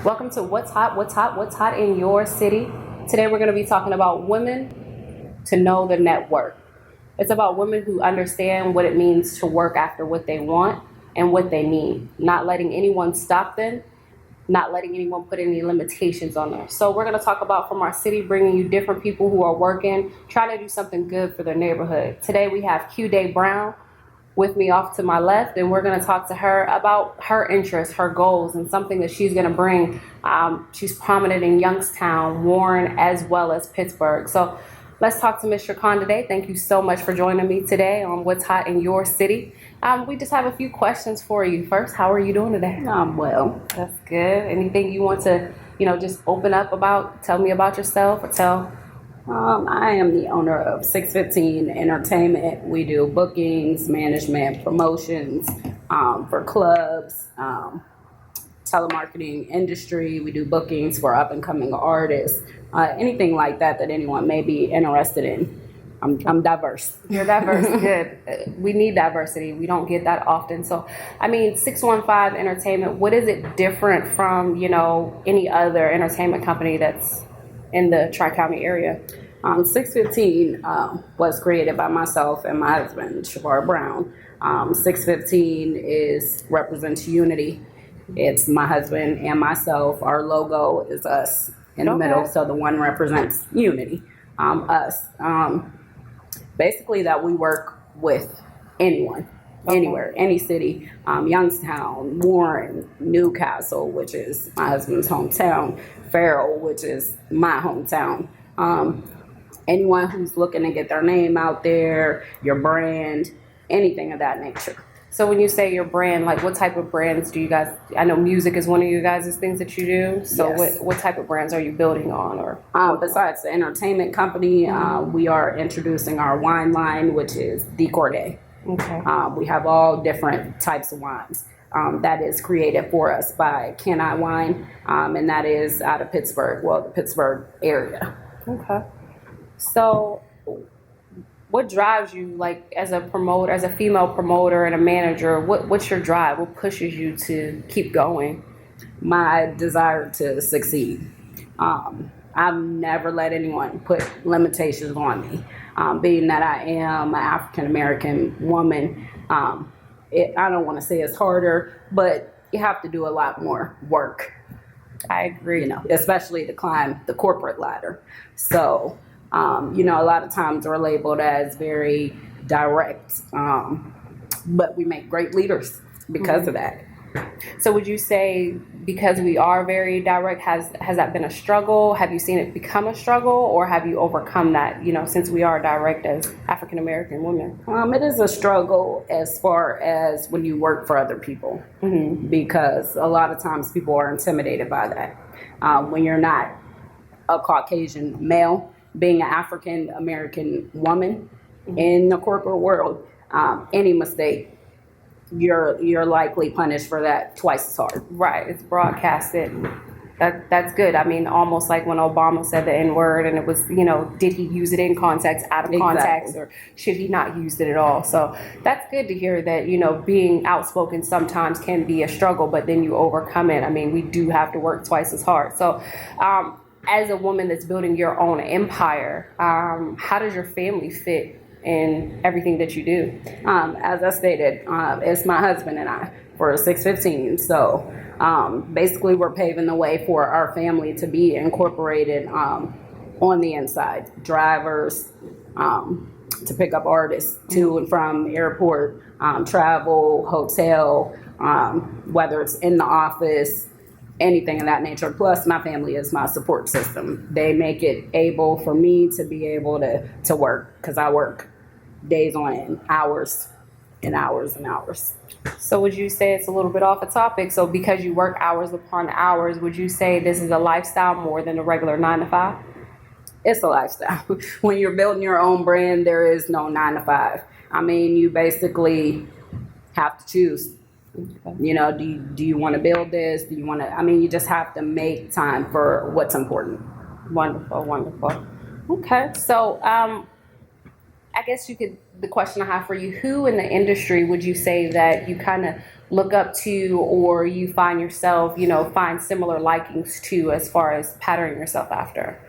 Welcome to What's Hot in Your City. Today we're going to be talking about women to know the network. It's about women who understand what it means to work after what they want and what they need, not letting anyone stop them, not letting anyone put any limitations on them. So we're going to talk about from our city, bringing you different people who are working, trying to do something good for their neighborhood. Today we have Q Day Brown with me off to my left, and we're going to talk to her about her interests, her goals, and something that she's going to bring. She's prominent in Youngstown, Warren, as well as Pittsburgh. So let's talk to Ms. Khan today. Thank you so much for joining me today on What's Hot in Your City. We just have a few questions for you. First, how are you doing today? I'm well. That's good. Anything you want to, just open up about, tell me about yourself, or tell? I am the owner of 615 Entertainment. We do bookings, management, promotions for clubs, telemarketing industry. We do bookings for up and coming artists, anything like that anyone may be interested in. I'm diverse. You're diverse. Good. We need diversity. We don't get that often. So, 615 Entertainment, what is it different from, any other entertainment company that's in the Tri-County area? 615 was created by myself and my husband, Shavar Brown. 615 represents unity. It's my husband and myself. Our logo is us in the middle, so the one represents unity, us. Basically, that we work with anyone, anywhere, any city, Youngstown, Warren, Newcastle, which is my husband's hometown, Farrell, which is my hometown. Anyone who's looking to get their name out there, your brand, anything of that nature. So when you say your brand, like what type of brands do you guys, I know music is one of you guys' things that you do. So Yes. what type of brands are you building on? Or besides the entertainment company, we are introducing our wine line, which is the Corday. Okay. We have all different types of wines. That is created for us by Can I Wine, and that is out of Pittsburgh, the Pittsburgh area. Okay. So what drives you, like, as a promoter, as a female promoter and a manager, what's your drive? What pushes you to keep going? My desire to succeed. I've never let anyone put limitations on me. Being that I am an African American woman, I don't want to say it's harder, but you have to do a lot more work. I agree. Especially to climb the corporate ladder. So, a lot of times we're labeled as very direct, but we make great leaders because of that. So would you say because we are very direct, has that been a struggle? Have you seen it become a struggle, or have you overcome that, since we are direct as African American women? It is a struggle as far as when you work for other people, because a lot of times people are intimidated by that. When you're not a Caucasian male, being an African American woman in the corporate world, any mistake, you're likely punished for that twice as hard. Right, it's broadcasted. That's good. Almost like when Obama said the N-word, and it was, did he use it in context, out of context, or should he not use it at all? So that's good to hear that, being outspoken sometimes can be a struggle, but then you overcome it. We do have to work twice as hard. So as a woman that's building your own empire, how does your family fit in everything that you do? As I stated, it's my husband and I for 615. So basically we're paving the way for our family to be incorporated on the inside. Drivers to pick up artists to and from airport, travel, hotel, whether it's in the office, anything of that nature. Plus, my family is my support system. They make it able for me to be able to work, because I work days on end, hours and hours and hours. So would you say it's a little bit off a topic? So because you work hours upon hours, would you say this is a lifestyle more than a regular 9 to 5? It's a lifestyle. When you're building your own brand, there is no 9 to 5. You basically have to choose. Do you want to build this? Do you want to, you just have to make time for what's important. Wonderful. Okay. So, I guess the question I have for you, who in the industry would you say that you kind of look up to, or you find yourself, find similar likings to, as far as patterning yourself after?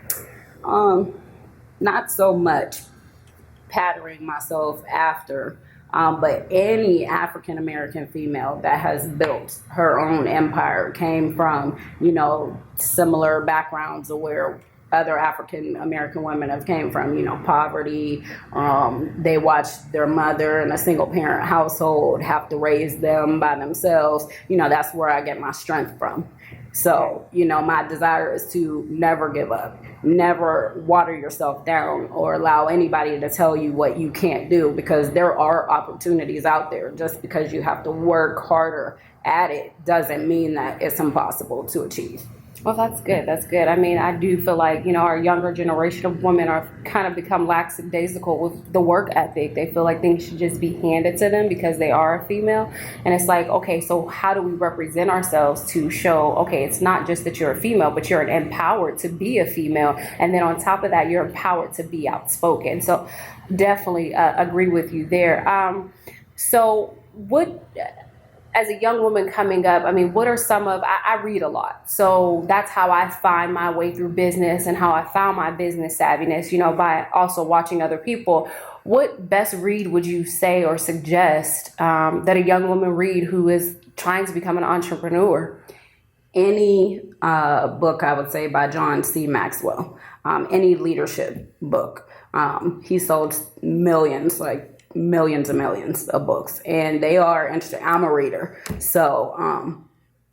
Not so much patterning myself after, but any African American female that has built her own empire came from, similar backgrounds of where other African American women have came from, poverty. They watched their mother in a single parent household have to raise them by themselves. That's where I get my strength from. So, my desire is to never give up, never water yourself down or allow anybody to tell you what you can't do, because there are opportunities out there. Just because you have to work harder at it doesn't mean that it's impossible to achieve. Well, that's good. That's good. I mean, I do feel like, our younger generation of women are kind of become lackadaisical with the work ethic. They feel like things should just be handed to them because they are a female. And it's like, okay, so how do we represent ourselves to show, okay, it's not just that you're a female, but you're empowered to be a female. And then on top of that, you're empowered to be outspoken. So definitely agree with you there. So as a young woman coming up, I mean, what are I read a lot. So that's how I find my way through business and how I found my business savviness, by also watching other people. What best read would you say or suggest that a young woman read who is trying to become an entrepreneur? Any book, I would say, by John C. Maxwell, any leadership book. He sold millions and millions of books, and they are interesting. I'm a reader, so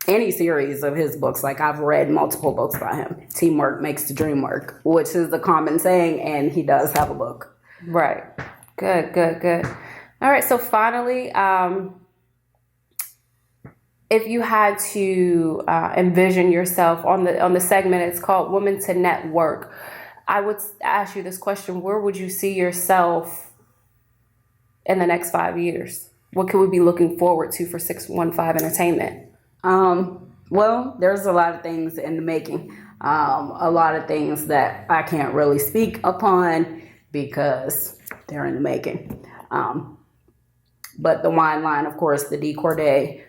any series of his books, like I've read multiple books by him. Teamwork makes the dream work, which is the common saying, and he does have a book. Right. Good. All right, so finally, if you had to envision yourself on the segment, it's called Women to Network, I would ask you this question: where would you see yourself in the next 5 years? What could we be looking forward to for 615 Entertainment? Well, there's a lot of things in the making. A lot of things that I can't really speak upon because they're in the making. But the wine line, of course, the D Corday,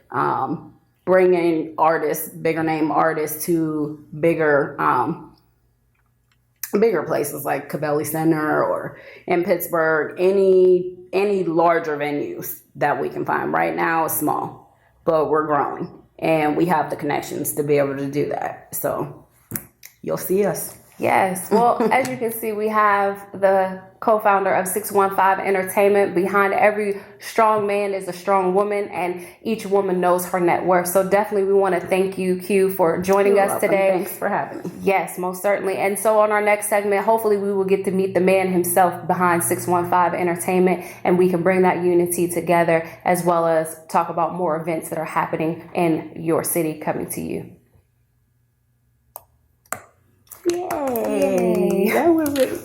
bringing artists, bigger name artists to bigger places like Cabelli Center or in Pittsburgh, any larger venues that we can find. Right now it's small, but we're growing and we have the connections to be able to do that. So you'll see us. Yes. Well, as you can see, we have the co-founder of 615 Entertainment. Behind every strong man is a strong woman, and each woman knows her net worth. So definitely we want to thank you, Q, for joining us today. Thanks for having me. Yes, most certainly. And so on our next segment, hopefully we will get to meet the man himself behind 615 Entertainment, and we can bring that unity together, as well as talk about more events that are happening in your city coming to you. Yay. That was it.